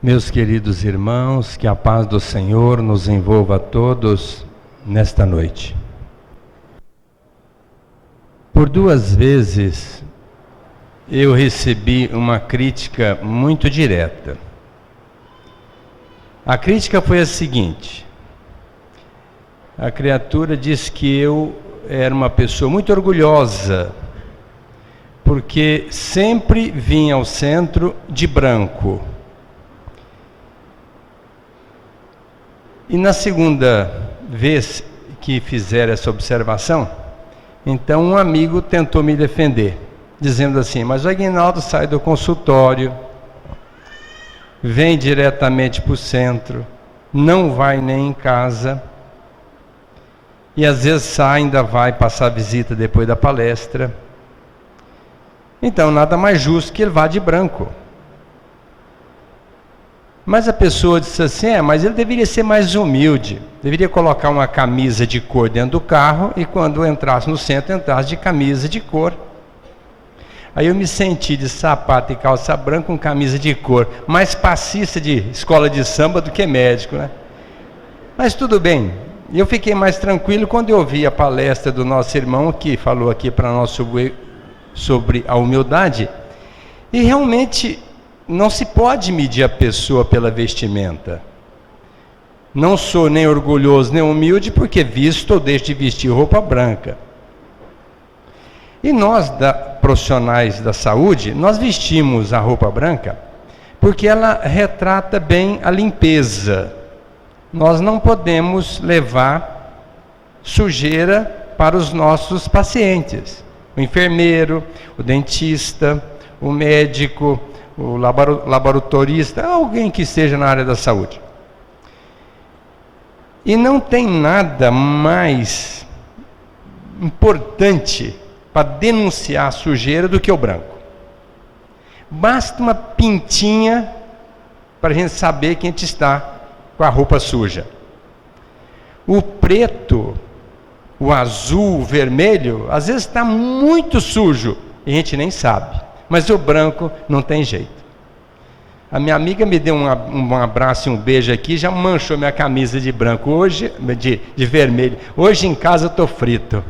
Meus queridos irmãos, que a paz do Senhor nos envolva a todos nesta noite. Por 2 vezes eu recebi uma crítica muito direta. A crítica foi a seguinte: a criatura disse que eu era uma pessoa muito orgulhosa, porque sempre vinha ao centro de branco. E na segunda vez que fizeram essa observação, então um amigo tentou me defender, dizendo assim: mas o Aguinaldo sai do consultório, vem diretamente para o centro, não vai nem em casa, e às vezes sai, ainda vai passar visita depois da palestra. Então nada mais justo que ele vá de branco. Mas a pessoa disse assim: mas ele deveria ser mais humilde, deveria colocar uma camisa de cor dentro do carro e quando entrasse no centro, entrasse de camisa de cor. Aí eu me senti de sapato e calça branca com camisa de cor, mais passista de escola de samba do que médico, né? Mas tudo bem, eu fiquei mais tranquilo quando eu ouvi a palestra do nosso irmão, que falou aqui para nós sobre a humildade, e realmente não se pode medir a pessoa pela vestimenta. Não sou nem orgulhoso nem humilde, porque visto ou deixo de vestir roupa branca. E nós, profissionais da saúde, nós vestimos a roupa branca porque ela retrata bem a limpeza. Nós não podemos levar sujeira para os nossos pacientes. O enfermeiro, o dentista, o médico, o laboratorista, alguém que esteja na área da saúde. E não tem nada mais importante para denunciar a sujeira do que o branco. Basta uma pintinha para a gente saber que a gente está com a roupa suja. O preto, o azul, o vermelho, às vezes está muito sujo e a gente nem sabe. Mas o branco não tem jeito. A minha amiga me deu um abraço e um beijo aqui, já manchou minha camisa de branco, hoje, de vermelho. Hoje em casa eu estou frito.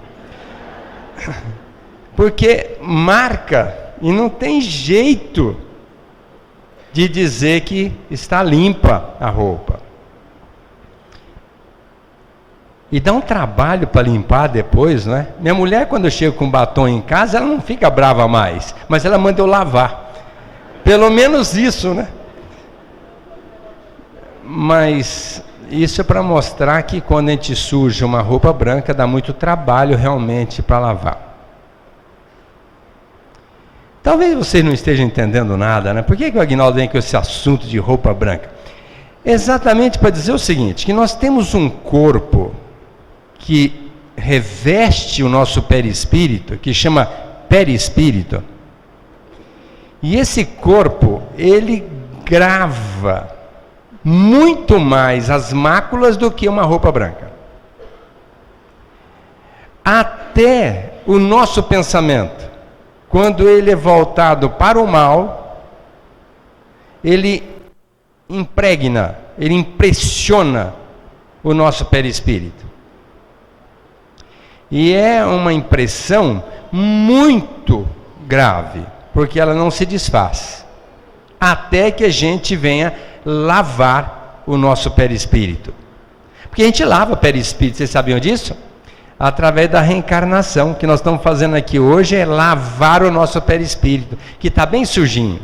Porque marca e não tem jeito de dizer que está limpa a roupa. E dá um trabalho para limpar depois, não é? Minha mulher, quando eu chego com batom em casa, ela não fica brava mais, mas ela manda eu lavar. Pelo menos isso, né? Mas isso é para mostrar que quando a gente suja uma roupa branca, dá muito trabalho realmente para lavar. Talvez vocês não estejam entendendo nada, né? Por que o Aguinaldo vem com esse assunto de roupa branca? Exatamente para dizer o seguinte, que nós temos um corpo que reveste o nosso perispírito, que chama perispírito, e esse corpo, ele grava muito mais as máculas do que uma roupa branca. Até o nosso pensamento, quando ele é voltado para o mal, ele impregna, ele impressiona o nosso perispírito. E é uma impressão muito grave, porque ela não se desfaz, até que a gente venha lavar o nosso perispírito. Porque a gente lava o perispírito, vocês sabiam disso? Através da reencarnação. O que nós estamos fazendo aqui hoje é lavar o nosso perispírito, que está bem sujinho.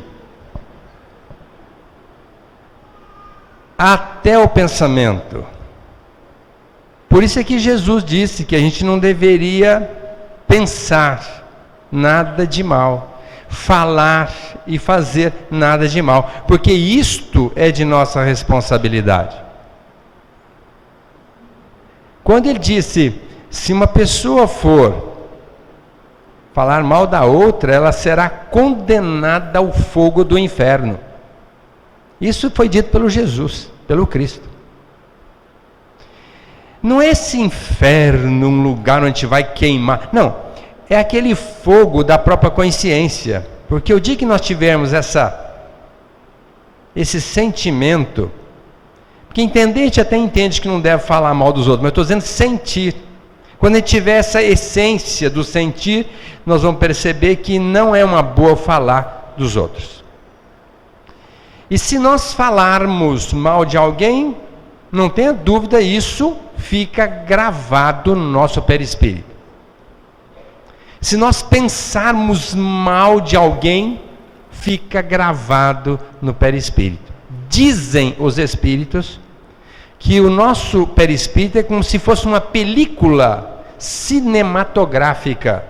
Até o pensamento. Por isso é que Jesus disse que a gente não deveria pensar nada de mal, falar e fazer nada de mal, porque isto é de nossa responsabilidade. Quando ele disse: se uma pessoa for falar mal da outra, ela será condenada ao fogo do inferno. Isso foi dito pelo Jesus, pelo Cristo. Não é esse inferno, um lugar onde a gente vai queimar. Não, é aquele fogo da própria consciência. Porque o dia que nós tivermos essa esse sentimento, porque entender, a gente até entende que não deve falar mal dos outros, mas eu estou dizendo sentir. Quando a gente tiver essa essência do sentir, nós vamos perceber que não é uma boa falar dos outros. E se nós falarmos mal de alguém, não tenha dúvida, isso fica gravado no nosso perispírito. Se nós pensarmos mal de alguém, fica gravado no perispírito. Dizem os espíritos que o nosso perispírito é como se fosse uma película cinematográfica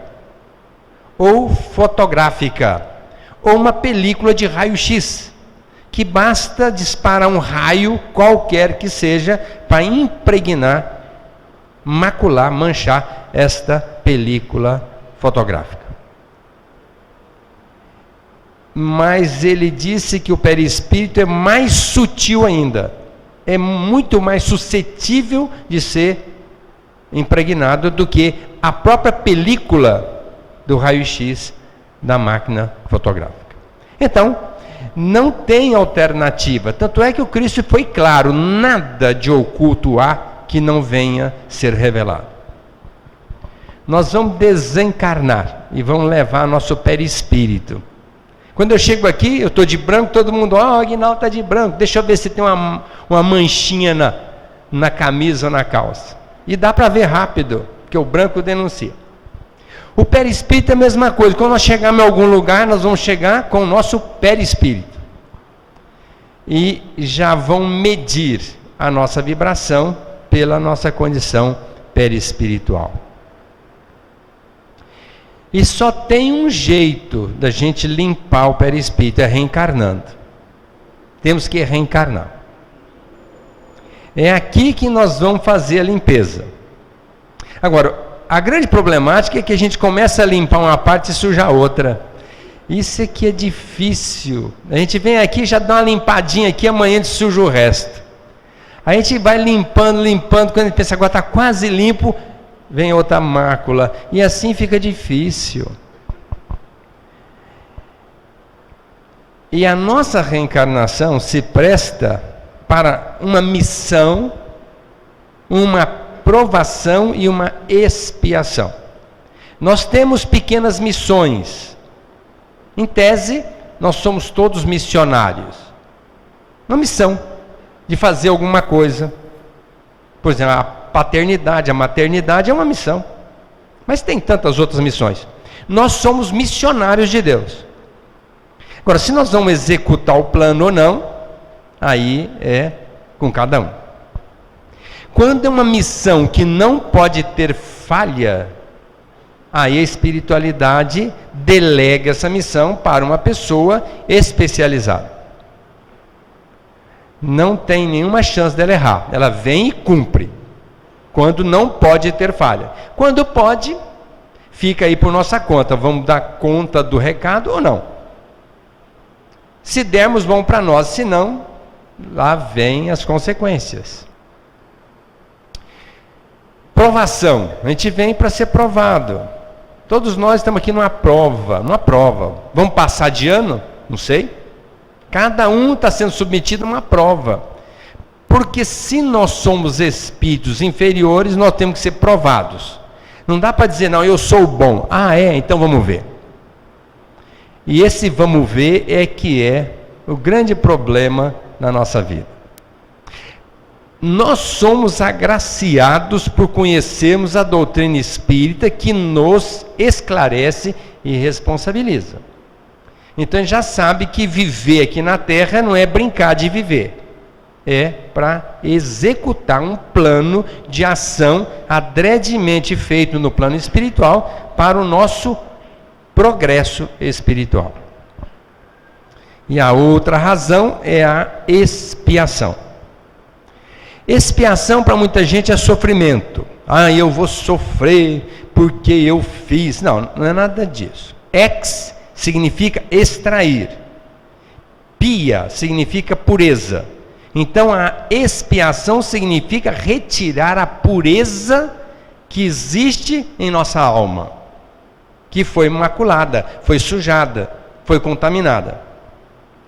ou fotográfica, ou uma película de raio-x, que basta disparar um raio, qualquer que seja, para impregnar, macular, manchar esta película fotográfica. Mas ele disse que o perispírito é mais sutil ainda, é muito mais suscetível de ser impregnado do que a própria película do raio-x da máquina fotográfica. Então, não tem alternativa. Tanto é que o Cristo foi claro: nada de oculto há que não venha ser revelado. Nós vamos desencarnar e vamos levar nosso perispírito. Quando eu chego aqui, eu estou de branco, todo mundo, ó, o Aguinaldo está de branco, deixa eu ver se tem uma manchinha na camisa ou na calça. E dá para ver rápido, porque o branco denuncia. O perispírito é a mesma coisa. Quando nós chegarmos em algum lugar, nós vamos chegar com o nosso perispírito. E já vão medir a nossa vibração pela nossa condição perispiritual. E só tem um jeito da gente limpar o perispírito, é reencarnando. Temos que reencarnar. É aqui que nós vamos fazer a limpeza. Agora, a grande problemática é que a gente começa a limpar uma parte e suja a outra. Isso é que é difícil. A gente vem aqui, já dá uma limpadinha aqui, amanhã a gente suja o resto. A gente vai limpando, quando a gente pensa agora está quase limpo, vem outra mácula. E assim fica difícil. E a nossa reencarnação se presta para uma missão, uma provação e uma expiação. Nós temos pequenas missões. Em tese, nós somos todos missionários. Uma missão de fazer alguma coisa. Por exemplo, a paternidade, a maternidade é uma missão. Mas tem tantas outras missões. Nós somos missionários de Deus. Agora, se nós vamos executar o plano ou não, aí é com cada um. Quando é uma missão que não pode ter falha, aí a espiritualidade delega essa missão para uma pessoa especializada. Não tem nenhuma chance dela errar. Ela vem e cumpre. Quando não pode ter falha. Quando pode, fica aí por nossa conta. Vamos dar conta do recado ou não? Se dermos, bom para nós. Se não, lá vem as consequências. Provação. A gente vem para ser provado. Todos nós estamos aqui numa prova. Vamos passar de ano? Não sei. Cada um está sendo submetido a uma prova. Porque se nós somos espíritos inferiores, nós temos que ser provados. Não dá para dizer, não, eu sou bom. Ah, é? Então vamos ver. E esse vamos ver é que é o grande problema na nossa vida. Nós somos agraciados por conhecermos a doutrina espírita que nos esclarece e responsabiliza. Então a gente já sabe que viver aqui na Terra não é brincar de viver. É para executar um plano de ação adredemente feito no plano espiritual para o nosso progresso espiritual. E a outra razão é a expiação. Expiação para muita gente é sofrimento. Ah, eu vou sofrer porque eu fiz. Não, não é nada disso. Ex significa extrair. Pia significa pureza. Então a expiação significa retirar a pureza que existe em nossa alma, que foi maculada, foi sujada, foi contaminada.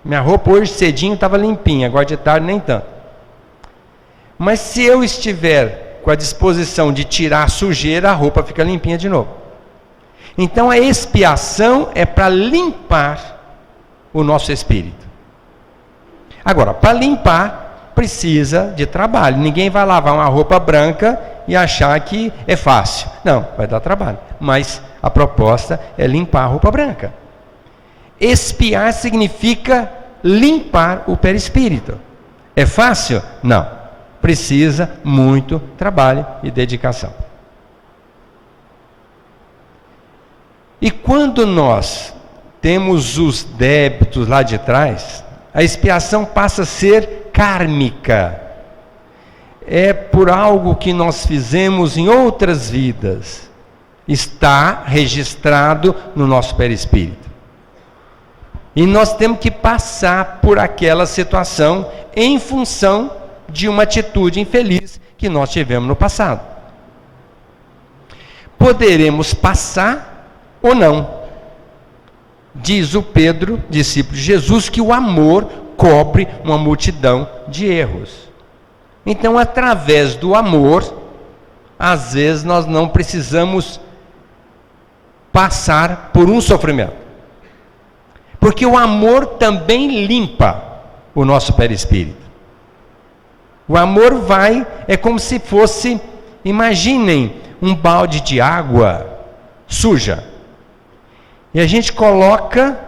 Minha roupa hoje cedinho estava limpinha, agora de tarde nem tanto. Mas se eu estiver com a disposição de tirar a sujeira, a roupa fica limpinha de novo. Então a expiação é para limpar o nosso espírito. Agora, para limpar, precisa de trabalho. Ninguém vai lavar uma roupa branca e achar que é fácil. Não, vai dar trabalho. Mas a proposta é limpar a roupa branca. Expiar significa limpar o perispírito. É fácil? Não. Precisa muito trabalho e dedicação. E quando nós temos os débitos lá de trás, a expiação passa a ser kármica. É por algo que nós fizemos em outras vidas. Está registrado no nosso perispírito. E nós temos que passar por aquela situação em função de uma atitude infeliz que nós tivemos no passado. Poderemos passar ou não. Diz o Pedro, discípulo de Jesus, que o amor cobre uma multidão de erros. Então, através do amor, às vezes nós não precisamos passar por um sofrimento. Porque o amor também limpa o nosso perispírito. O amor é como se fosse, imaginem, um balde de água suja. E a gente coloca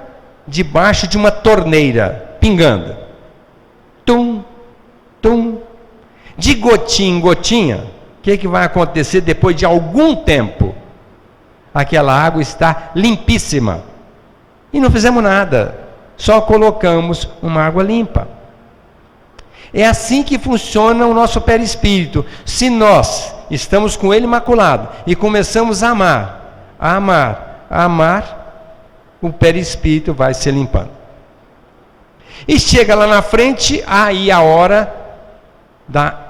debaixo de uma torneira, pingando. Tum, tum. De gotinha em gotinha, o que vai acontecer depois de algum tempo? Aquela água está limpíssima. E não fizemos nada, só colocamos uma água limpa. É assim que funciona o nosso perispírito. Se nós estamos com ele imaculado e começamos a amar, o perispírito vai se limpando. E chega lá na frente, aí a hora da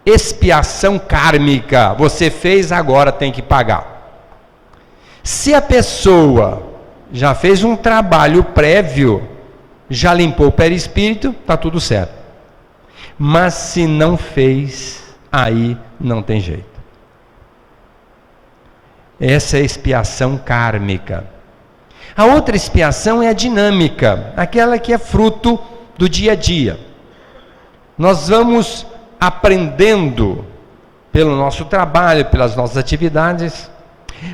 expiação kármica. Você fez, agora tem que pagar. Se a pessoa já fez um trabalho prévio, já limpou o perispírito, está tudo certo. Mas se não fez, aí não tem jeito. Essa é a expiação kármica. A outra expiação é a dinâmica, aquela que é fruto do dia a dia. Nós vamos aprendendo pelo nosso trabalho, pelas nossas atividades,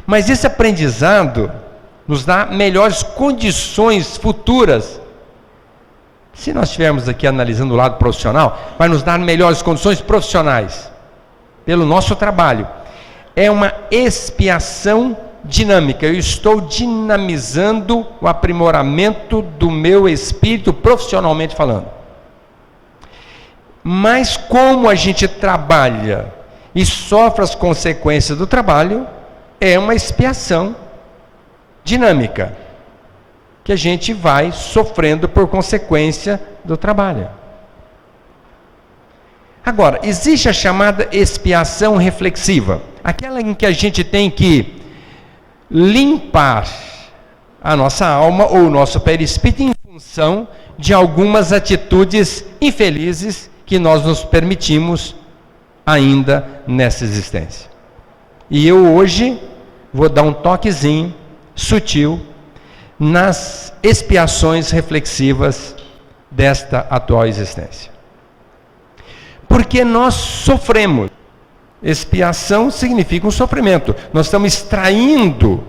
mas esse aprendizado nos dá melhores condições futuras. Se nós estivermos aqui analisando o lado profissional, vai nos dar melhores condições profissionais pelo nosso trabalho. É uma expiação dinâmica. Eu estou dinamizando o aprimoramento do meu espírito profissionalmente falando. Mas como a gente trabalha e sofre as consequências do trabalho, é uma expiação dinâmica, que a gente vai sofrendo por consequência do trabalho. Agora, existe a chamada expiação reflexiva, aquela em que a gente tem que limpar a nossa alma ou o nosso perispírito em função de algumas atitudes infelizes que nós nos permitimos ainda nessa existência. E eu hoje vou dar um toquezinho sutil nas expiações reflexivas desta atual existência. Porque nós sofremos. Expiação significa um sofrimento. Nós estamos extraindo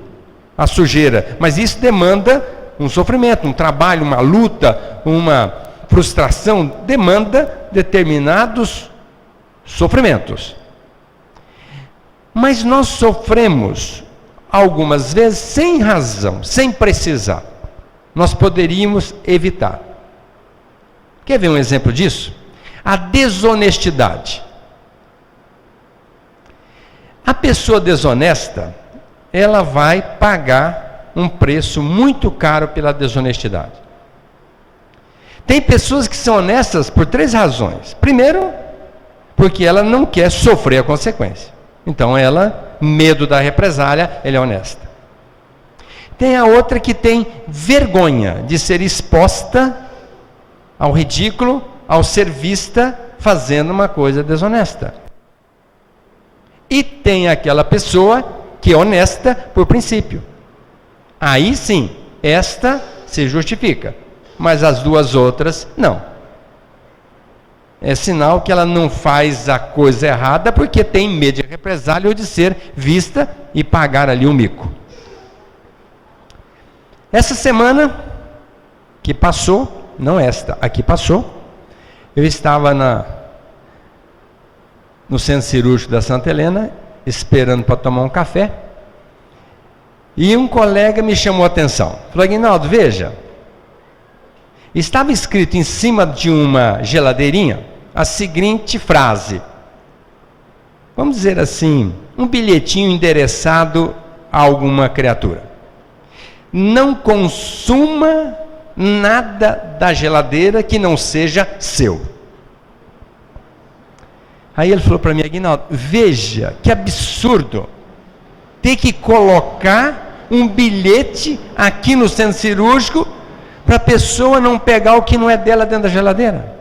a sujeira, mas isso demanda um sofrimento, um trabalho, uma luta, uma frustração, demanda determinados sofrimentos. Mas nós sofremos algumas vezes sem razão, sem precisar. Nós poderíamos evitar. Quer ver um exemplo disso? A desonestidade. A pessoa desonesta, ela vai pagar um preço muito caro pela desonestidade. Tem pessoas que são honestas por 3 razões. Primeiro, porque ela não quer sofrer a consequência. Então ela, medo da represália, ela é honesta. Tem a outra que tem vergonha de ser exposta ao ridículo, ao ser vista fazendo uma coisa desonesta. E tem aquela pessoa que é honesta por princípio. Aí sim, esta se justifica, mas as duas outras não. É sinal que ela não faz a coisa errada porque tem medo de represália ou de ser vista e pagar ali um mico. Essa semana que passou, não esta, a que passou, eu estava no centro cirúrgico da Santa Helena, esperando para tomar um café, e um colega me chamou a atenção. Falou: Aguinaldo, veja, estava escrito em cima de uma geladeirinha a seguinte frase, vamos dizer assim, um bilhetinho endereçado a alguma criatura: não consuma nada da geladeira que não seja seu. Aí ele falou para mim: Aguinaldo, veja que absurdo ter que colocar um bilhete aqui no centro cirúrgico para a pessoa não pegar o que não é dela dentro da geladeira.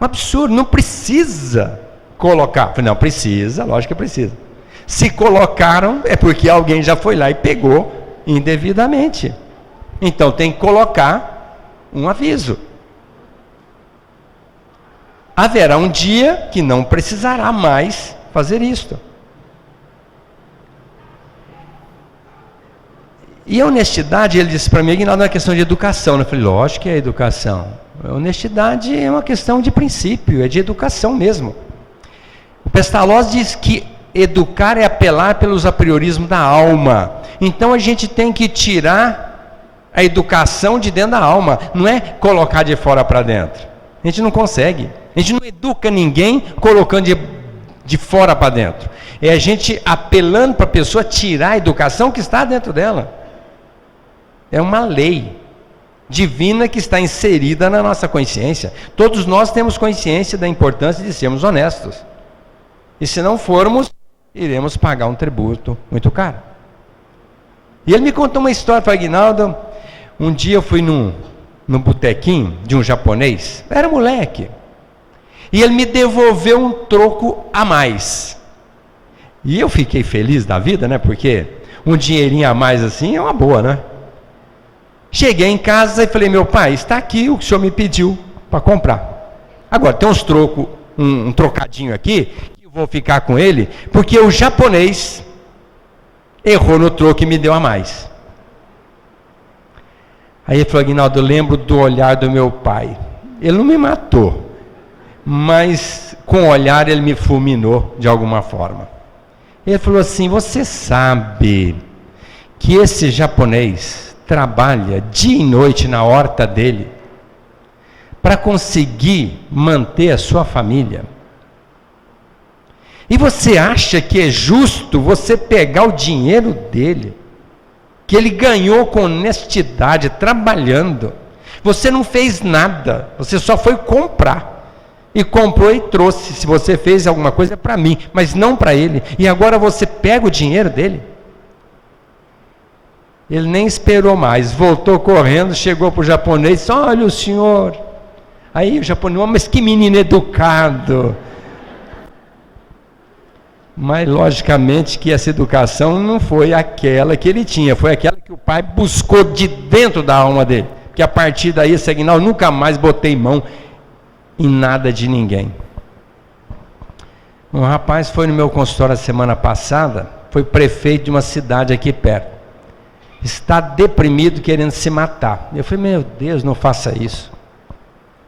Um absurdo, não precisa colocar. Não precisa, lógico que precisa. Se colocaram é porque alguém já foi lá e pegou indevidamente. Então tem que colocar um aviso. Haverá um dia que não precisará mais fazer isto. E a honestidade, ele disse para mim, não é questão de educação. Eu falei: lógico que é educação. A honestidade é uma questão de princípio, é de educação mesmo. O Pestalozzi diz que educar é apelar pelos apriorismos da alma. Então a gente tem que tirar a educação de dentro da alma, não é colocar de fora para dentro. A gente não consegue. A gente não educa ninguém colocando de fora para dentro. É a gente apelando para a pessoa tirar a educação que está dentro dela. É uma lei divina que está inserida na nossa consciência. Todos nós temos consciência da importância de sermos honestos. E se não formos, iremos pagar um tributo muito caro. E ele me contou uma história, falou: Aguinaldo, um dia eu fui num botequim de um japonês, era moleque, e ele me devolveu um troco a mais. E eu fiquei feliz da vida, né? Porque um dinheirinho a mais assim é uma boa, né? Cheguei em casa e falei: meu pai, está aqui o que o senhor me pediu para comprar. Agora, tem uns trocos, um trocadinho aqui, que eu vou ficar com ele, porque o japonês errou no troco e me deu a mais. Aí ele falou: Aguinaldo, eu lembro do olhar do meu pai. Ele não me matou, mas com o olhar ele me fulminou de alguma forma. Ele falou assim: você sabe que esse japonês trabalha dia e noite na horta dele para conseguir manter a sua família? E você acha que é justo você pegar o dinheiro dele, que ele ganhou com honestidade, trabalhando? Você não fez nada, você só foi comprar, e comprou e trouxe. Se você fez alguma coisa é para mim, mas não para ele, e agora você pega o dinheiro dele? Ele nem esperou mais, voltou correndo, chegou para o japonês, disse: olha o senhor. Aí o japonês: mas que menino educado. Mas logicamente que essa educação não foi aquela que ele tinha, foi aquela que o pai buscou de dentro da alma dele. Porque a partir daí, esse Aguinaldo, nunca mais botei mão em nada de ninguém. Um rapaz foi no meu consultório a semana passada, foi prefeito de uma cidade aqui perto. Está deprimido, querendo se matar. Eu falei: meu Deus, não faça isso.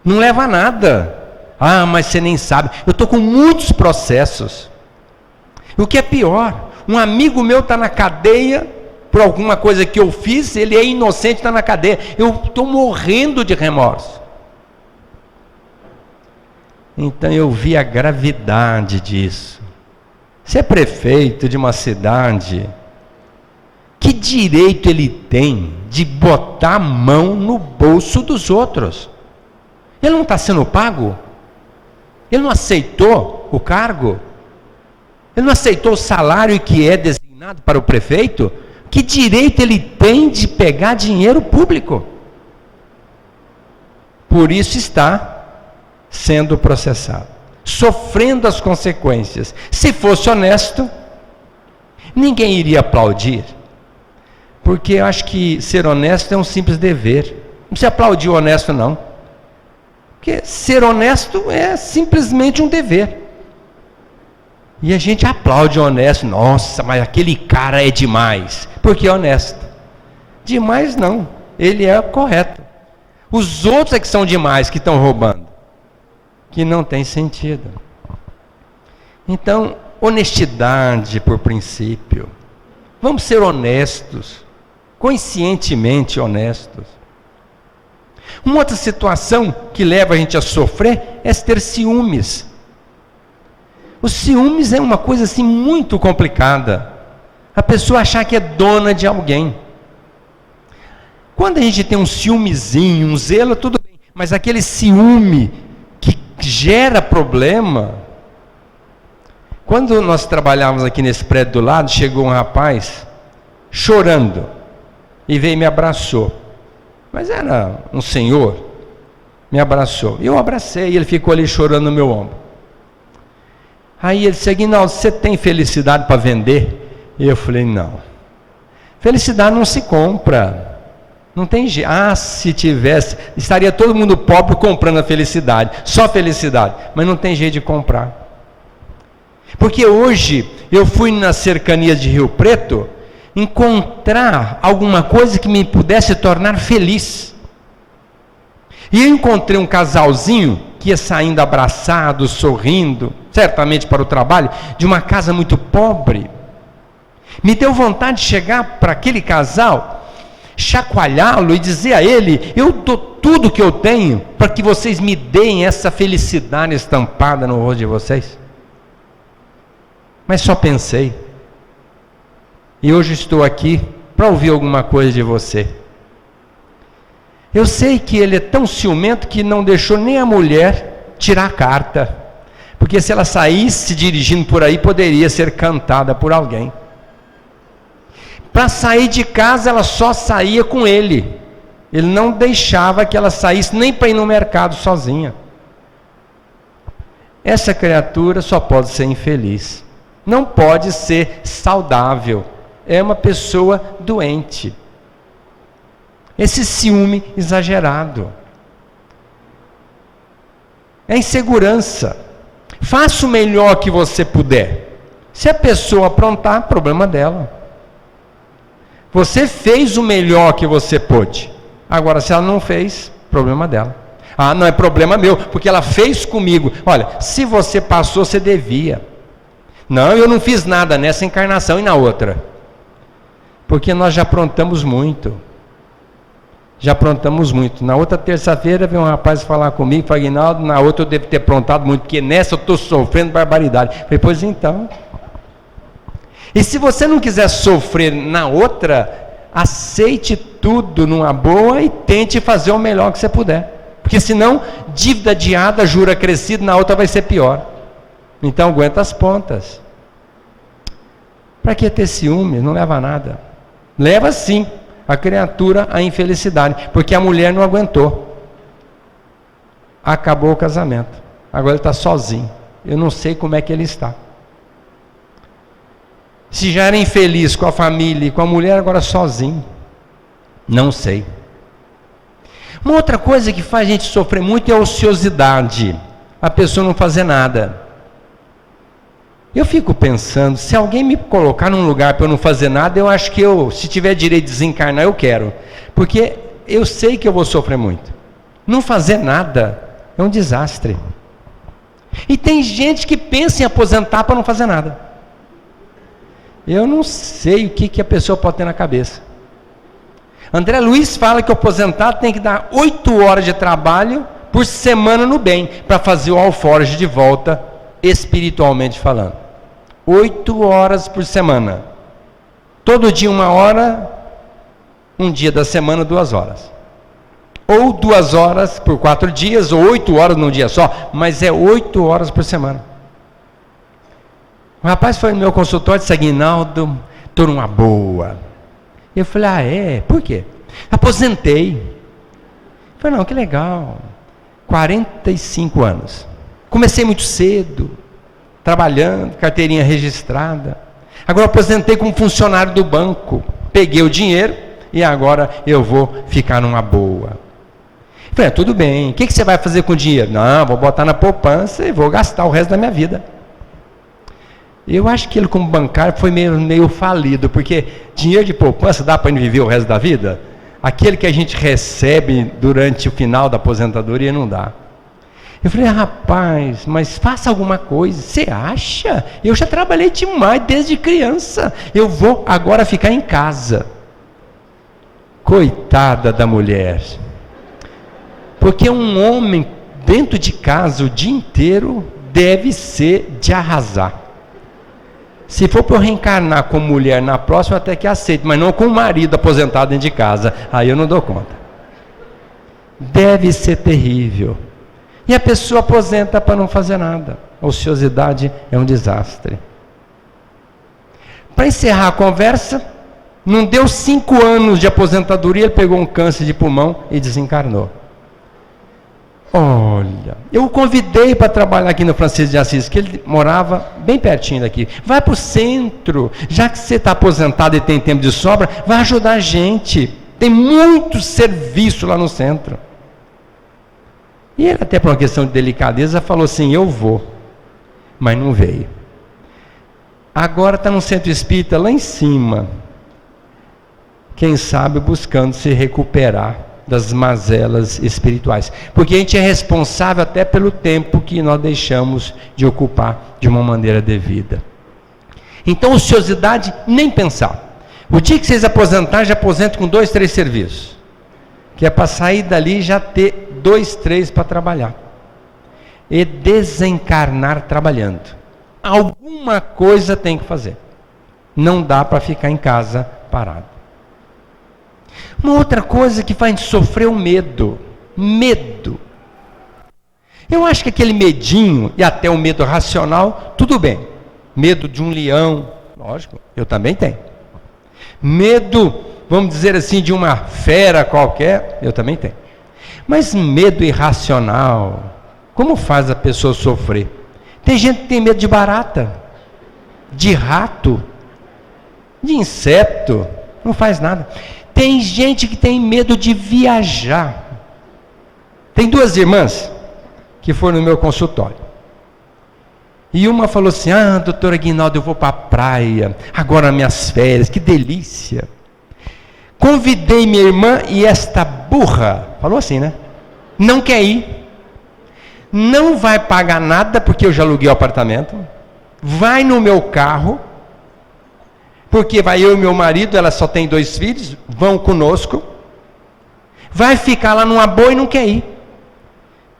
Não leva a nada. Ah, mas você nem sabe. Eu estou com muitos processos. O que é pior, um amigo meu está na cadeia por alguma coisa que eu fiz, ele é inocente, está na cadeia. Eu estou morrendo de remorso. Então eu vi a gravidade disso. Você é prefeito de uma cidade, que direito ele tem de botar a mão no bolso dos outros? Ele não está sendo pago? Ele não aceitou o cargo? Ele não aceitou o salário que é designado para o prefeito? Que direito ele tem de pegar dinheiro público? Por isso está sendo processado, sofrendo as consequências. Se fosse honesto, ninguém iria aplaudir, porque eu acho que ser honesto é um simples dever. Não precisa aplaudir o honesto, não, porque ser honesto é simplesmente um dever. E a gente aplaude o honesto. Nossa, mas aquele cara é demais, porque é honesto. Demais não, ele é correto. Os outros é que são demais, que estão roubando, que não tem sentido. Então, honestidade por princípio. Vamos ser honestos, conscientemente honestos. Uma outra situação que leva a gente a sofrer é ter ciúmes. Os ciúmes é uma coisa assim muito complicada. A pessoa achar que é dona de alguém. Quando a gente tem um ciúmezinho, um zelo, tudo bem. Mas aquele ciúme que gera problema. Quando nós trabalhávamos aqui nesse prédio do lado, chegou um rapaz chorando e veio e me abraçou. Mas era um senhor, me abraçou. Eu abracei e ele ficou ali chorando no meu ombro. Aí ele disse: Aguinaldo, você tem felicidade para vender? E eu falei: não. Felicidade não se compra. Não tem jeito. Ah, se tivesse, estaria todo mundo pobre comprando a felicidade. Só felicidade. Mas não tem jeito de comprar. Porque hoje eu fui nas cercanias de Rio Preto encontrar alguma coisa que me pudesse tornar feliz. E eu encontrei um casalzinho que ia saindo abraçado, sorrindo, certamente para o trabalho, de uma casa muito pobre. Me deu vontade de chegar para aquele casal, chacoalhá-lo e dizer a ele: eu dou tudo que eu tenho para que vocês me deem essa felicidade estampada no rosto de vocês. Mas só pensei. E hoje estou aqui para ouvir alguma coisa de você. Eu sei que ele é tão ciumento que não deixou nem a mulher tirar a carta. Porque se ela saísse dirigindo por aí, poderia ser cantada por alguém. Para sair de casa, ela só saía com ele. Ele não deixava que ela saísse nem para ir no mercado sozinha. Essa criatura só pode ser infeliz. Não pode ser saudável. É uma pessoa doente. Esse ciúme exagerado. É insegurança. Faça o melhor que você puder. Se a pessoa aprontar, problema dela. Você fez o melhor que você pôde. Agora, se ela não fez, problema dela. Ah, não é problema meu, porque ela fez comigo. Olha, se você passou, você devia. Não, eu não fiz nada nessa encarnação e na outra. Porque nós já aprontamos muito. Já aprontamos muito. Na outra terça-feira veio um rapaz falar comigo, falou: Aguinaldo, na outra eu devo ter aprontado muito, porque nessa eu estou sofrendo barbaridade. Eu falei: pois então. E se você não quiser sofrer na outra, aceite tudo numa boa e tente fazer o melhor que você puder. Porque senão, dívida adiada, juro acrescido, na outra vai ser pior. Então aguenta as pontas. Para que ter ciúme? Não leva a nada. Leva sim a criatura à infelicidade, porque a mulher não aguentou. Acabou o casamento. Agora ele está sozinho. Eu não sei como é que ele está. Se já era infeliz com a família e com a mulher, agora sozinho. Não sei. Uma outra coisa que faz a gente sofrer muito é a ociosidade. A pessoa não fazer nada. Eu fico pensando, se alguém me colocar num lugar para eu não fazer nada, eu acho que se tiver direito de desencarnar, eu quero. Porque eu sei que eu vou sofrer muito. Não fazer nada é um desastre. E tem gente que pensa em aposentar para não fazer nada. Eu não sei o que a pessoa pode ter na cabeça. André Luiz fala que o aposentado tem que dar 8 horas de trabalho por semana no bem, para fazer o alforje de volta, espiritualmente falando. 8 horas por semana. Todo dia 1 hora, um dia da semana 2 horas. Ou 2 horas por 4 dias, ou 8 horas num dia só, mas é 8 horas por semana. Um rapaz foi no meu consultório e disse: Aguinaldo, estou numa boa. Eu falei: ah, é? Por quê? Aposentei. Eu falei: não, que legal. 45 anos. Comecei muito cedo, trabalhando, carteirinha registrada. Agora eu aposentei como funcionário do banco. Peguei o dinheiro e agora eu vou ficar numa boa. Falei, tudo bem, o que você vai fazer com o dinheiro? Não, vou botar na poupança e vou gastar o resto da minha vida. Eu acho que ele, como bancário, foi meio falido, porque dinheiro de poupança dá para ele viver o resto da vida? Aquele que a gente recebe durante o final da aposentadoria não dá. Eu falei, rapaz, mas faça alguma coisa. Você acha? Eu já trabalhei demais desde criança. Eu vou agora ficar em casa. Coitada da mulher. Porque um homem dentro de casa o dia inteiro deve ser de arrasar. Se for para eu reencarnar como mulher na próxima, até que aceito, mas não com o marido aposentado dentro de casa. Aí eu não dou conta. Deve ser terrível. E a pessoa aposenta para não fazer nada. A ociosidade é um desastre. Para encerrar a conversa, não deu 5 anos de aposentadoria, ele pegou um câncer de pulmão e desencarnou. Olha, eu o convidei para trabalhar aqui no Francisco de Assis, que ele morava bem pertinho daqui. Vai para o centro, já que você está aposentado e tem tempo de sobra, vai ajudar a gente. Tem muito serviço lá no centro. E ele, até por uma questão de delicadeza, falou assim, eu vou, mas não veio. Agora está no centro espírita lá em cima, quem sabe buscando se recuperar das mazelas espirituais, porque a gente é responsável até pelo tempo que nós deixamos de ocupar de uma maneira devida. Então, ociosidade, nem pensar. O dia que vocês aposentarem, já aposentem com 2, 3 serviços, que é para sair dali e já ter 2, 3 para trabalhar, e desencarnar trabalhando. Alguma coisa tem que fazer, não dá para ficar em casa parado. Uma outra coisa que faz a gente sofrer o medo. Eu acho que aquele medinho, e até o medo racional, tudo bem. Medo de um leão, lógico, eu também tenho. Medo, vamos dizer assim, de uma fera qualquer, eu também tenho. Mas medo irracional, como faz a pessoa sofrer? Tem gente que tem medo de barata, de rato, de inseto, não faz nada. Tem gente que tem medo de viajar. Tem 2 irmãs que foram no meu consultório. E uma falou assim, doutor Aguinaldo, eu vou para a praia, agora nas minhas férias, que delícia. Convidei minha irmã e esta burra, falou assim, né? Não quer ir. Não vai pagar nada, porque eu já aluguei o apartamento. Vai no meu carro. Porque vai eu e meu marido, ela só tem 2 filhos, vão conosco, vai ficar lá numa boa e não quer ir.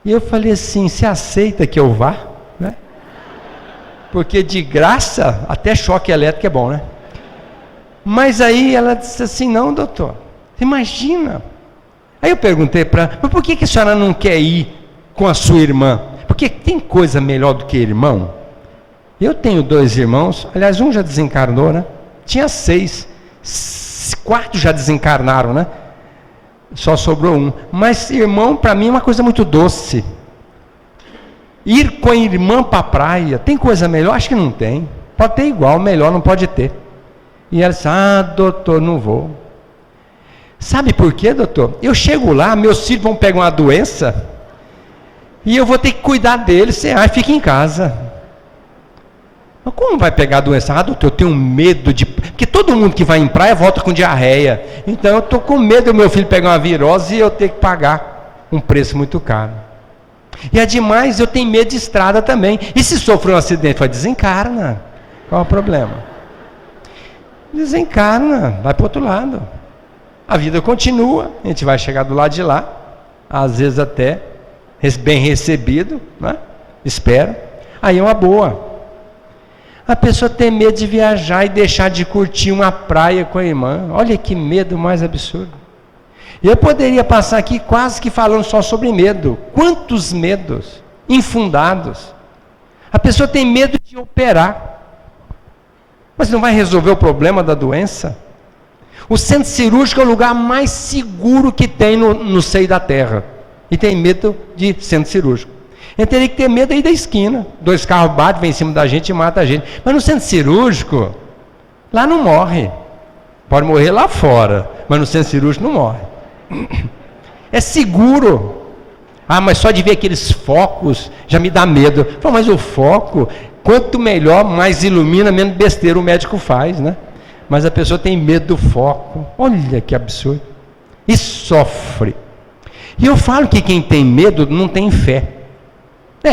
E eu falei assim, você aceita que eu vá? Né? Porque de graça, até choque elétrico é bom, né? Mas aí ela disse assim, não doutor, imagina. Aí eu perguntei para ela, mas por que a senhora não quer ir com a sua irmã? Porque tem coisa melhor do que irmão? Eu tenho 2 irmãos, aliás um já desencarnou, né? Tinha 6, 4 já desencarnaram, né? Só sobrou um. Mas irmão, para mim, é uma coisa muito doce. Ir com a irmã para a praia, tem coisa melhor? Acho que não tem. Pode ter igual, melhor não pode ter. E ela disse, doutor, não vou. Sabe por quê, doutor? Eu chego lá, meus filhos vão pegar uma doença, e eu vou ter que cuidar deles. Você fica em casa. Mas como vai pegar a doença? Doutor, eu tenho medo de... Porque todo mundo que vai em praia volta com diarreia. Então eu estou com medo do meu filho pegar uma virose e eu ter que pagar um preço muito caro. E ademais, eu tenho medo de estrada também. E se sofrer um acidente? Vai, desencarna. Qual é o problema? Desencarna, vai para o outro lado. A vida continua, a gente vai chegar do lado de lá, às vezes até bem recebido, né? Espero. Aí é uma boa. A pessoa tem medo de viajar e deixar de curtir uma praia com a irmã. Olha que medo mais absurdo. Eu poderia passar aqui quase que falando só sobre medo. Quantos medos infundados. A pessoa tem medo de operar. Mas não vai resolver o problema da doença? O centro cirúrgico é o lugar mais seguro que tem no seio da terra. e tem medo de centro cirúrgico. Ele teria que ter medo aí da esquina. 2 carros batem, vem em cima da gente e mata a gente. Mas no centro cirúrgico, lá não morre. Pode morrer lá fora, mas no centro cirúrgico não morre. É seguro. Mas só de ver aqueles focos já me dá medo. Mas o foco, quanto melhor, mais ilumina, menos besteira o médico faz, né? Mas a pessoa tem medo do foco. Olha que absurdo. E sofre. E eu falo que quem tem medo não tem fé.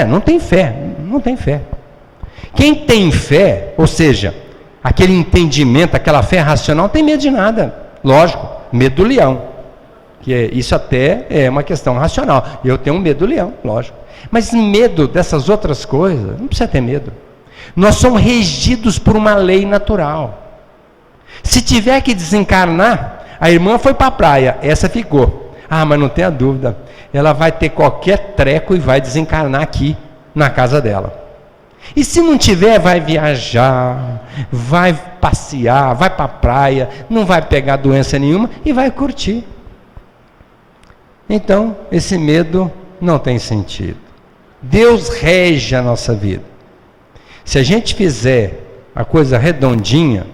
Não tem fé, não tem fé. Quem tem fé, ou seja, aquele entendimento, aquela fé racional, não tem medo de nada. Lógico, medo do leão. Isso até é uma questão racional. Eu tenho medo do leão, lógico. Mas medo dessas outras coisas, não precisa ter medo. Nós somos regidos por uma lei natural. Se tiver que desencarnar, a irmã foi para a praia, essa ficou. Mas não tenha dúvida, ela vai ter qualquer treco e vai desencarnar aqui, na casa dela. E se não tiver, vai viajar, vai passear, vai para a praia, não vai pegar doença nenhuma e vai curtir. Então, esse medo não tem sentido. Deus rege a nossa vida. Se a gente fizer a coisa redondinha,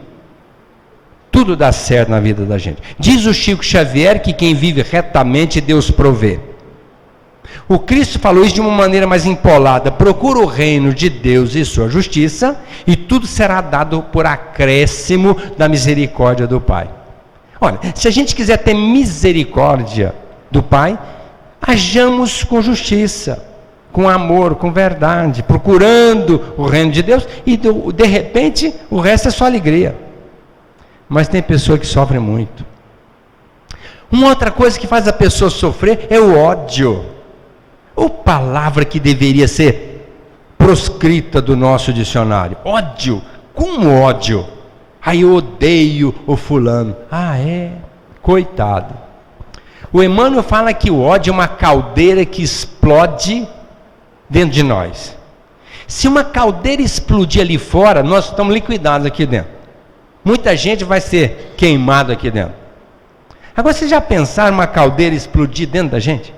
tudo dá certo na vida da gente. Diz o Chico Xavier que quem vive retamente, Deus provê. O Cristo falou isso de uma maneira mais empolada: procura o reino de Deus e sua justiça, e tudo será dado por acréscimo da misericórdia do Pai. Olha, se a gente quiser ter misericórdia do Pai, hajamos com justiça, com amor, com verdade, procurando o reino de Deus, e de repente o resto é só alegria. Mas tem pessoa que sofre muito. Uma outra coisa que faz a pessoa sofrer é o ódio. Ou palavra que deveria ser proscrita do nosso dicionário. Ódio. Como ódio? Eu odeio o fulano. Coitado. O Emmanuel fala que o ódio é uma caldeira que explode dentro de nós. Se uma caldeira explodir ali fora, nós estamos liquidados aqui dentro. Muita gente vai ser queimado aqui dentro. Agora, vocês já pensaram uma caldeira explodir dentro da gente?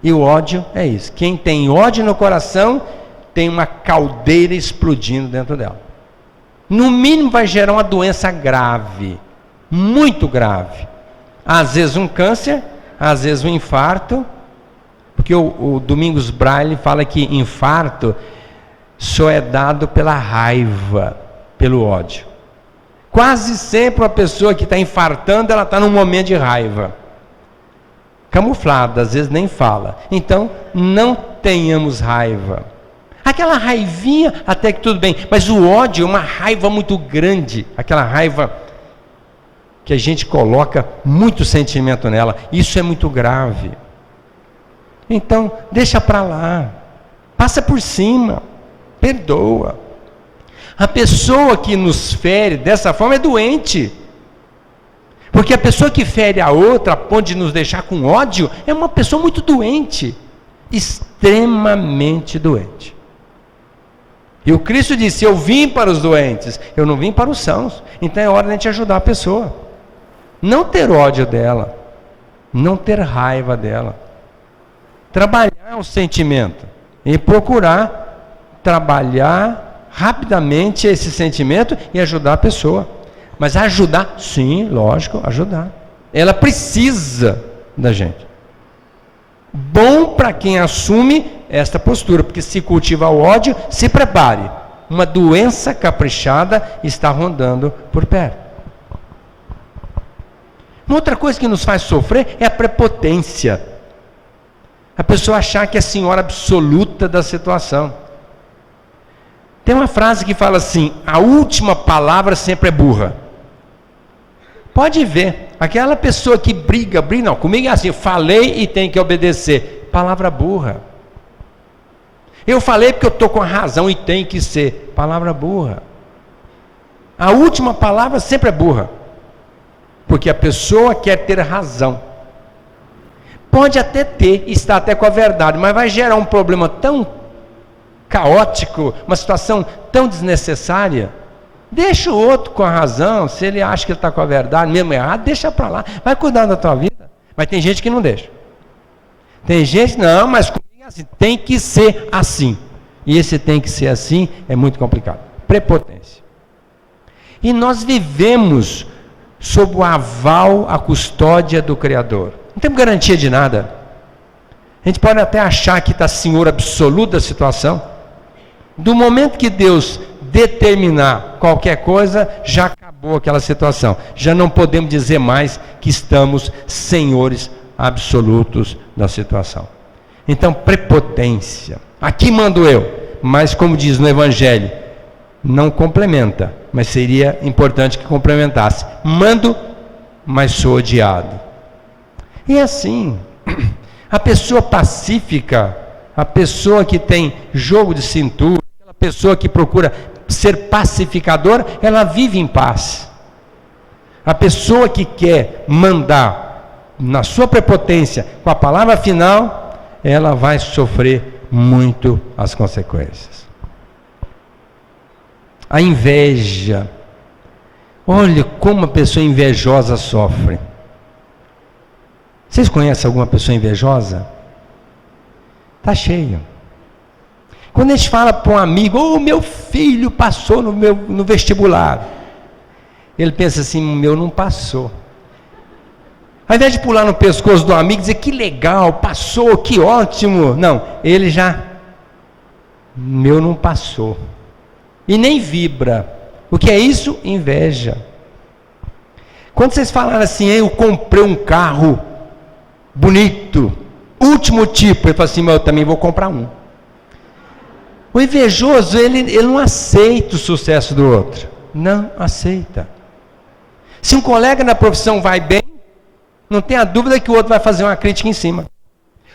E o ódio é isso. Quem tem ódio no coração, tem uma caldeira explodindo dentro dela. No mínimo vai gerar uma doença grave, muito grave. Às vezes um câncer, às vezes um infarto, porque o Domingos Braille fala que infarto só é dado pela raiva, pelo ódio. Quase sempre a pessoa que está infartando, ela está num momento de raiva. Camuflada, às vezes nem fala. Então, não tenhamos raiva. Aquela raivinha, até que tudo bem. Mas o ódio é uma raiva muito grande. Aquela raiva que a gente coloca muito sentimento nela. Isso é muito grave. Então, deixa para lá. Passa por cima. Perdoa. A pessoa que nos fere dessa forma é doente. Porque a pessoa que fere a outra, a ponto de nos deixar com ódio, é uma pessoa muito doente. Extremamente doente. E o Cristo disse: eu vim para os doentes, eu não vim para os sãos. Então é hora de a gente ajudar a pessoa. Não ter ódio dela. Não ter raiva dela. Trabalhar o sentimento. E procurar trabalhar rapidamente esse sentimento e ajudar a pessoa. Mas ajudar, sim, lógico, ajudar. Ela precisa da gente. Bom para quem assume esta postura, porque se cultiva o ódio, se prepare. Uma doença caprichada está rondando por perto. Uma outra coisa que nos faz sofrer é a prepotência. A pessoa achar que é a senhora absoluta da situação. Tem uma frase que fala assim: a última palavra sempre é burra. Pode ver, aquela pessoa que briga, não, comigo é assim: falei e tem que obedecer. Palavra burra. Eu falei porque eu estou com a razão e tem que ser. Palavra burra. A última palavra sempre é burra. Porque a pessoa quer ter razão. Pode até ter, está até com a verdade, mas vai gerar um problema tão caótico, uma situação tão desnecessária. Deixa o outro com a razão. Se ele acha que ele está com a verdade, mesmo errado, deixa para lá, vai cuidar da tua vida. Mas tem gente que não deixa. Tem gente, não, mas comigo é assim, tem que ser assim. E esse tem que ser assim é muito complicado. Prepotência. E nós vivemos sob o aval, a custódia do Criador. Não temos garantia de nada. A gente pode até achar que está senhor absoluto da situação. Do momento que Deus determinar qualquer coisa, já acabou aquela situação. Já não podemos dizer mais que estamos senhores absolutos da situação. Então, prepotência. Aqui mando eu, mas como diz no Evangelho, não complementa, mas seria importante que complementasse. Mando, mas sou odiado. E assim, a pessoa pacífica, a pessoa que tem jogo de cintura, aquela pessoa que procura ser pacificadora, ela vive em paz. A pessoa que quer mandar na sua prepotência, com a palavra final, ela vai sofrer muito as consequências. A inveja. Olha como a pessoa invejosa sofre. Vocês conhecem alguma pessoa invejosa? Está cheio. Quando a gente fala para um amigo, meu filho passou no vestibular. Ele pensa assim, o meu não passou. Ao invés de pular no pescoço do amigo e dizer, que legal, passou, que ótimo. Não, ele já, o meu não passou. E nem vibra. O que é isso? Inveja. Quando vocês falaram assim, eu comprei um carro bonito, último tipo, ele fala assim, mas eu também vou comprar um. O invejoso, ele não aceita o sucesso do outro. Não aceita. Se um colega na profissão vai bem, não tenha dúvida que o outro vai fazer uma crítica em cima.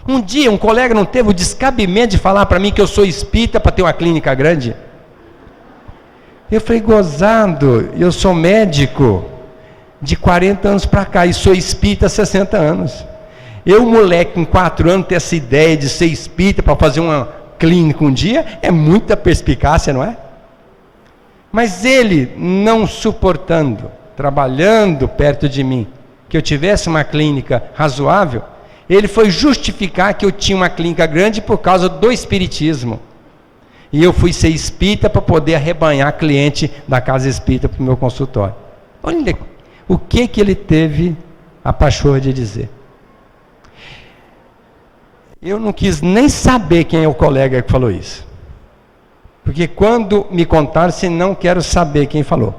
Um dia um colega não teve o descabimento de falar para mim que eu sou espírita para ter uma clínica grande. Eu falei, gozado, eu sou médico de 40 anos para cá e sou espírita há 60 anos. Eu, moleque, com 4 anos, ter essa ideia de ser espírita para fazer uma clínica um dia, é muita perspicácia, não é? Mas ele, não suportando, trabalhando perto de mim, que eu tivesse uma clínica razoável, ele foi justificar que eu tinha uma clínica grande por causa do espiritismo. E eu fui ser espírita para poder arrebanhar cliente da casa espírita para o meu consultório. Olha o que ele teve a pachorra de dizer. Eu não quis nem saber quem é o colega que falou isso. Porque quando me contaram, assim, não quero saber quem falou.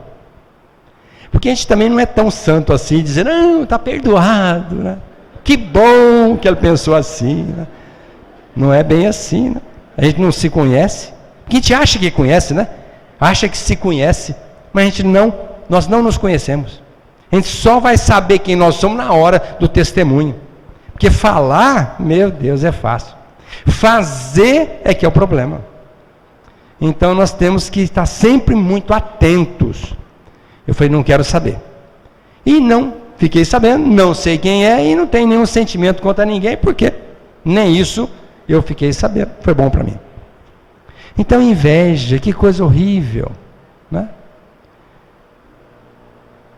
Porque a gente também não é tão santo assim, dizer, não, está perdoado, né? Que bom que ele pensou assim, né? Não é bem assim, né? A gente não se conhece. Porque a gente acha que conhece, né? Acha que se conhece, mas a gente não, nós não nos conhecemos. A gente só vai saber quem nós somos na hora do testemunho. Porque falar, meu Deus, é fácil. Fazer é que é o problema. Então nós temos que estar sempre muito atentos. Eu falei, não quero saber. E não fiquei sabendo, não sei quem é e não tenho nenhum sentimento contra ninguém, porque nem isso eu fiquei sabendo. Foi bom para mim. Então inveja, que coisa horrível, né?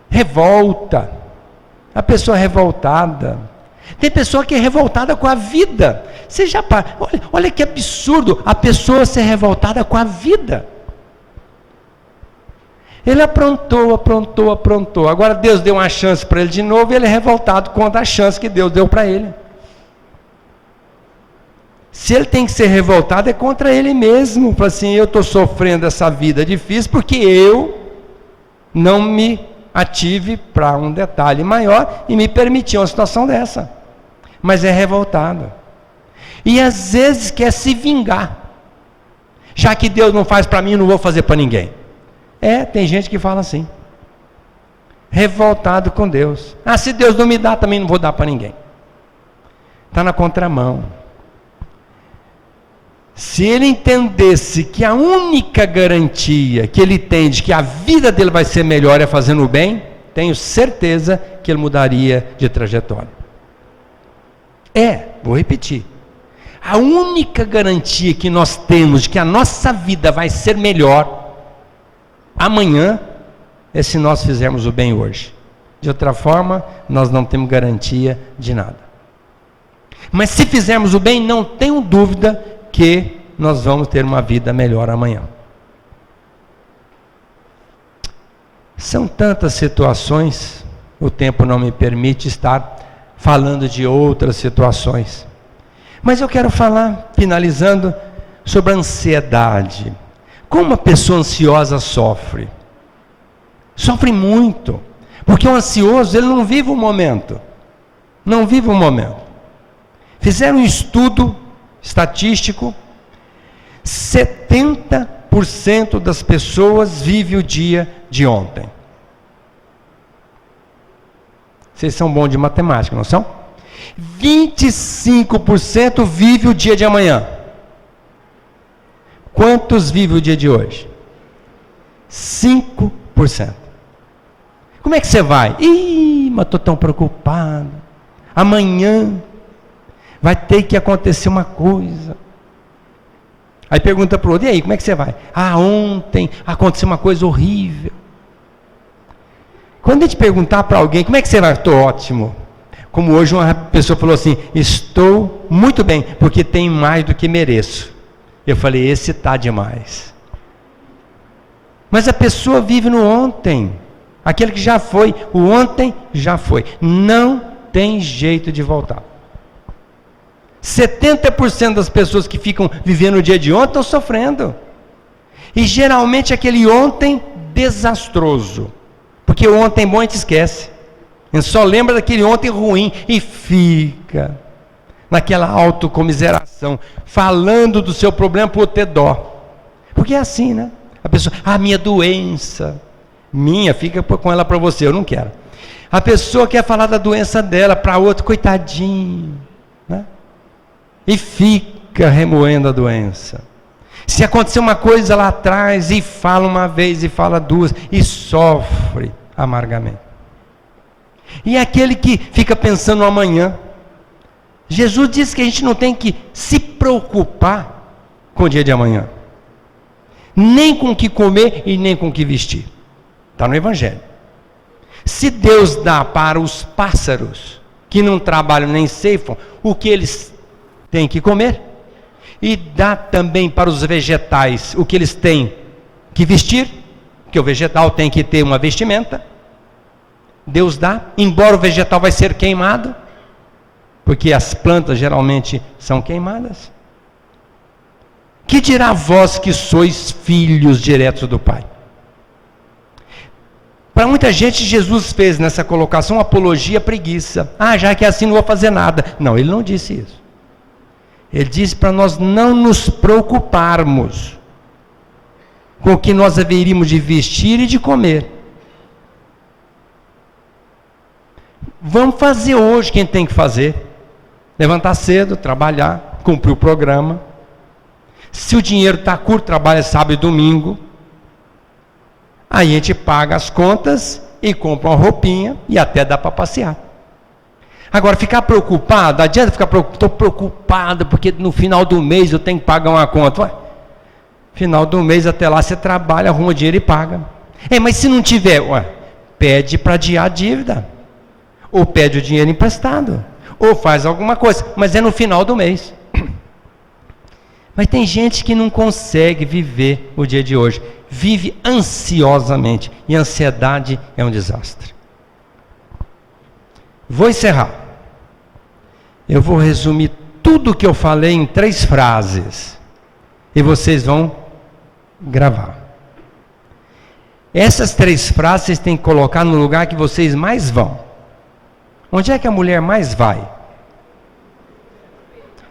Revolta. A pessoa revoltada. Tem pessoa que é revoltada com a vida. Você já olha que absurdo a pessoa ser revoltada com a vida. Ele aprontou. Agora Deus deu uma chance para ele de novo e ele é revoltado contra a chance que Deus deu para ele. Se ele tem que ser revoltado, é contra ele mesmo. Fala assim, eu estou sofrendo essa vida difícil porque eu não me ative para um detalhe maior e me permitiu uma situação dessa. Mas é revoltado. E às vezes quer se vingar. Já que Deus não faz para mim, eu não vou fazer para ninguém. Tem gente que fala assim. Revoltado com Deus. Se Deus não me dá, também não vou dar para ninguém. Está na contramão. Se ele entendesse que a única garantia que ele tem de que a vida dele vai ser melhor é fazendo o bem, tenho certeza que ele mudaria de trajetória. Vou repetir. A única garantia que nós temos de que a nossa vida vai ser melhor amanhã é se nós fizermos o bem hoje. De outra forma, nós não temos garantia de nada. Mas se fizermos o bem, não tenho dúvida que nós vamos ter uma vida melhor amanhã. São tantas situações, o tempo não me permite estar falando de outras situações. Mas eu quero falar, finalizando, sobre a ansiedade. Como uma pessoa ansiosa sofre? Sofre muito. Porque o ansioso, ele não vive o momento. Não vive o momento. Fizeram um estudo estatístico, 70% das pessoas vivem o dia de ontem. Vocês são bons de matemática, não são? 25% vive o dia de amanhã. Quantos vivem o dia de hoje? 5%. Como é que você vai? Ih, mas estou tão preocupado. Amanhã vai ter que acontecer uma coisa. Aí pergunta para o outro, e aí, como é que você vai? Ah, ontem aconteceu uma coisa horrível. Quando a gente perguntar para alguém, como é que você vai? Estou ótimo. Como hoje uma pessoa falou assim, estou muito bem, porque tenho mais do que mereço. Eu falei, esse está demais. Mas a pessoa vive no ontem. Aquele que já foi, o ontem já foi. Não tem jeito de voltar. 70% das pessoas que ficam vivendo o dia de ontem estão sofrendo. E geralmente aquele ontem desastroso. Porque o ontem bom a gente esquece. A gente só lembra daquele ontem ruim e fica naquela autocomiseração, falando do seu problema por ter dó. Porque é assim, né? A pessoa, minha doença, fica com ela para você, eu não quero. A pessoa quer falar da doença dela para outro, coitadinho, né? E fica remoendo a doença. Se acontecer uma coisa lá atrás, e fala uma vez, e fala duas, e sofre amargamente. E aquele que fica pensando no amanhã. Jesus disse que a gente não tem que se preocupar com o dia de amanhã. Nem com o que comer e nem com o que vestir. Está no Evangelho. Se Deus dá para os pássaros, que não trabalham nem ceifam, o que eles têm que comer, e dá também para os vegetais o que eles têm que vestir, que o vegetal tem que ter uma vestimenta, Deus dá, embora o vegetal vai ser queimado, porque as plantas geralmente são queimadas. Que dirá vós que sois filhos diretos do Pai? Para muita gente, Jesus fez nessa colocação apologia à preguiça. Já que é assim não vou fazer nada. Não, ele não disse isso. Ele disse para nós não nos preocuparmos com o que nós haveríamos de vestir e de comer. Vamos fazer hoje quem tem que fazer. Levantar cedo, trabalhar, cumprir o programa. Se o dinheiro está curto, trabalha sábado e domingo. Aí a gente paga as contas e compra uma roupinha e até dá para passear. Agora, ficar preocupado, adianta ficar preocupado, estou preocupado porque no final do mês eu tenho que pagar uma conta. Final do mês até lá você trabalha, arruma dinheiro e paga. Mas se não tiver, pede para adiar a dívida. Ou pede o dinheiro emprestado. Ou faz alguma coisa, mas é no final do mês. Mas tem gente que não consegue viver o dia de hoje. Vive ansiosamente. E a ansiedade é um desastre. Vou encerrar. Eu vou resumir tudo o que eu falei em 3 frases. E vocês vão gravar. Essas 3 frases vocês têm que colocar no lugar que vocês mais vão. Onde é que a mulher mais vai?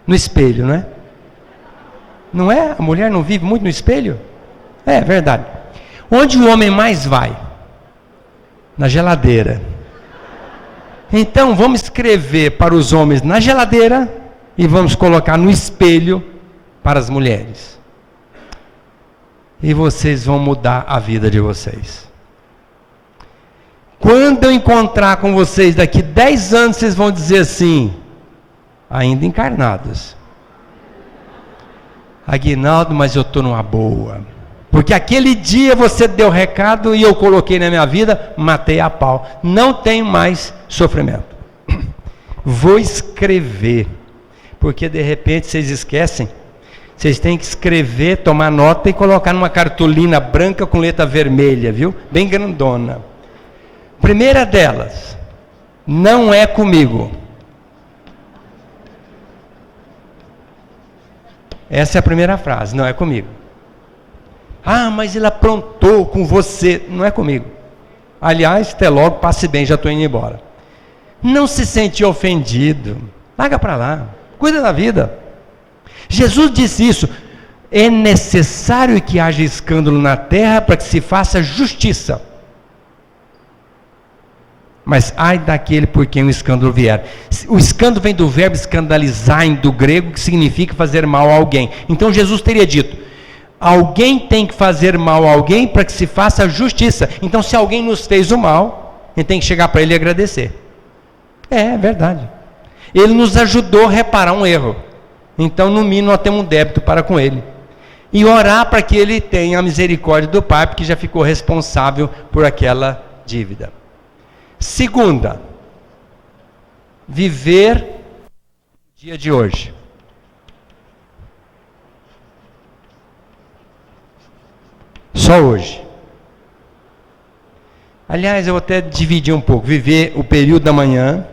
No espelho, não é? Não é? A mulher não vive muito no espelho? É verdade. Onde o homem mais vai? Na geladeira. Então vamos escrever para os homens na geladeira e vamos colocar no espelho para as mulheres. E vocês vão mudar a vida de vocês. Quando eu encontrar com vocês daqui 10 anos, vocês vão dizer assim, ainda encarnados: Aguinaldo, mas eu estou numa boa. Porque aquele dia você deu recado e eu coloquei na minha vida, matei a pau. Não tenho mais sofrimento. Vou escrever porque de repente vocês esquecem. Vocês têm que escrever, tomar nota e colocar numa cartolina branca com letra vermelha, viu? Bem grandona. Primeira delas, não é comigo. Essa é a primeira frase, não é comigo. Ah, mas ele aprontou com você. Não é comigo. Aliás, até logo, passe bem, já estou indo embora. Não se sente ofendido. Larga para lá. Cuida da vida. Jesus disse isso. É necessário que haja escândalo na terra para que se faça justiça. Mas ai daquele por quem o escândalo vier. O escândalo vem do verbo escandalizar, do grego, que significa fazer mal a alguém. Então Jesus teria dito: alguém tem que fazer mal a alguém para que se faça justiça. Então, se alguém nos fez o mal, a gente tem que chegar para ele e agradecer. É verdade. Ele nos ajudou a reparar um erro. Então, no mínimo, nós temos um débito para com ele. E orar para que ele tenha a misericórdia do Pai, porque já ficou responsável por aquela dívida. Segunda, viver o dia de hoje. Só hoje. Aliás, eu vou até dividir um pouco. Viver o período da manhã,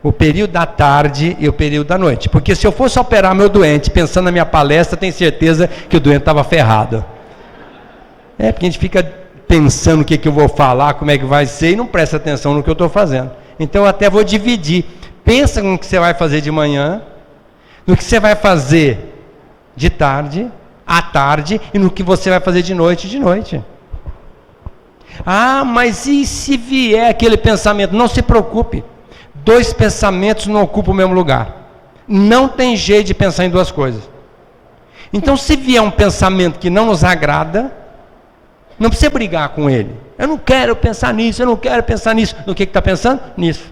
o período da tarde e o período da noite. Porque se eu fosse operar meu doente, pensando na minha palestra, tenho certeza que o doente estava ferrado. É, porque a gente fica pensando o que eu vou falar, como é que vai ser, e não presta atenção no que eu estou fazendo. Então eu até vou dividir. Pensa no que você vai fazer de manhã, no que você vai fazer de tarde, à tarde, e no que você vai fazer de noite, de noite. Ah, mas e se vier aquele pensamento? Não se preocupe. 2 pensamentos não ocupam o mesmo lugar. Não tem jeito de pensar em 2 coisas. Então, se vier um pensamento que não nos agrada, não precisa brigar com ele. Eu não quero pensar nisso, eu não quero pensar nisso. No que está pensando? Nisso.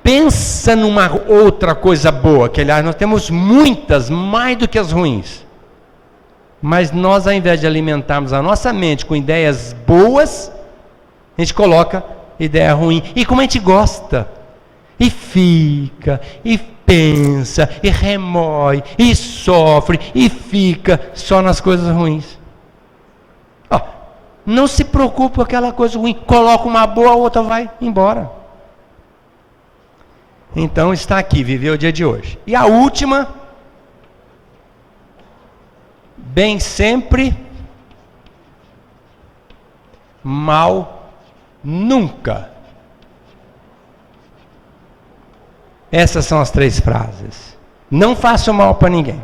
Pensa numa outra coisa boa, que aliás nós temos muitas, mais do que as ruins. Mas nós, ao invés de alimentarmos a nossa mente com ideias boas, a gente coloca ideia ruim. E como a gente gosta, e fica, e pensa, e remói, e sofre, e fica só nas coisas ruins. Não se preocupe com aquela coisa ruim, coloca uma boa, a outra vai embora. Então está aqui, viver o dia de hoje. E a última, bem sempre, mal nunca. Essas são as 3 frases. Não faço mal para ninguém,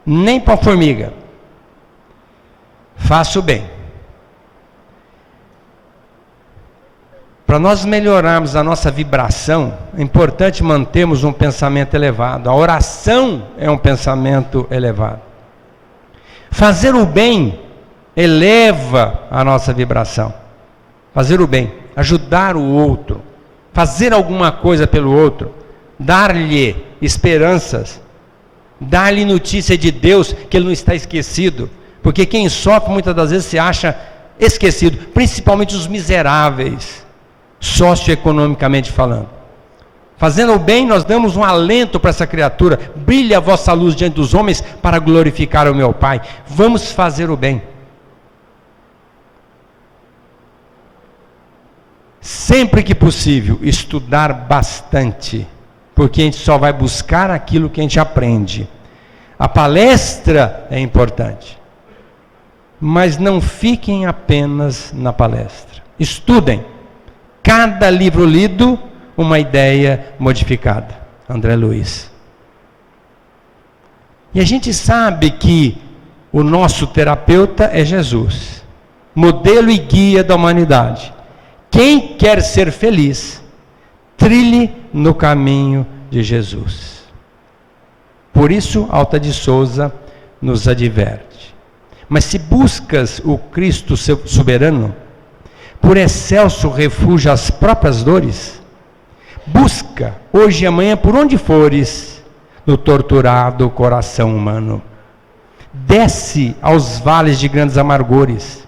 nem para a formiga. Faço bem. Para nós melhorarmos a nossa vibração, é importante mantermos um pensamento elevado. A oração é um pensamento elevado. Fazer o bem eleva a nossa vibração. Fazer o bem, ajudar o outro, fazer alguma coisa pelo outro, dar-lhe esperanças, dar-lhe notícia de Deus que ele não está esquecido. Porque quem sofre muitas das vezes se acha esquecido, principalmente os miseráveis, socioeconomicamente falando. Fazendo o bem, nós damos um alento para essa criatura. Brilha a vossa luz diante dos homens para glorificar o meu Pai. Vamos fazer o bem. Sempre que possível, estudar bastante, porque a gente só vai buscar aquilo que a gente aprende. A palestra é importante, mas não fiquem apenas na palestra. Estudem. Cada livro lido, uma ideia modificada. André Luiz. E a gente sabe que o nosso terapeuta é Jesus, modelo e guia da humanidade. Quem quer ser feliz, trilhe no caminho de Jesus. Por isso, Alta de Souza nos adverte. Mas se buscas o Cristo soberano, por excelso refúgio às próprias dores, busca, hoje e amanhã, por onde fores, no torturado coração humano. Desce aos vales de grandes amargores,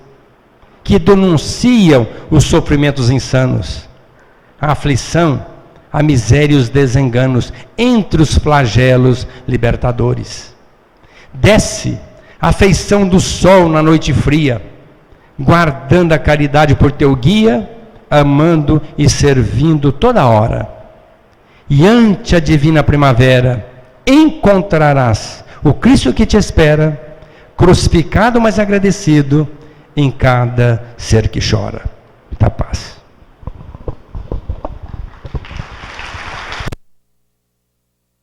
que denunciam os sofrimentos insanos, a aflição, a miséria e os desenganos, entre os flagelos libertadores. Desce a feição do sol na noite fria, guardando a caridade por teu guia, amando e servindo toda hora. E ante a divina primavera, encontrarás o Cristo que te espera, crucificado mas agradecido, em cada ser que chora. Muita paz.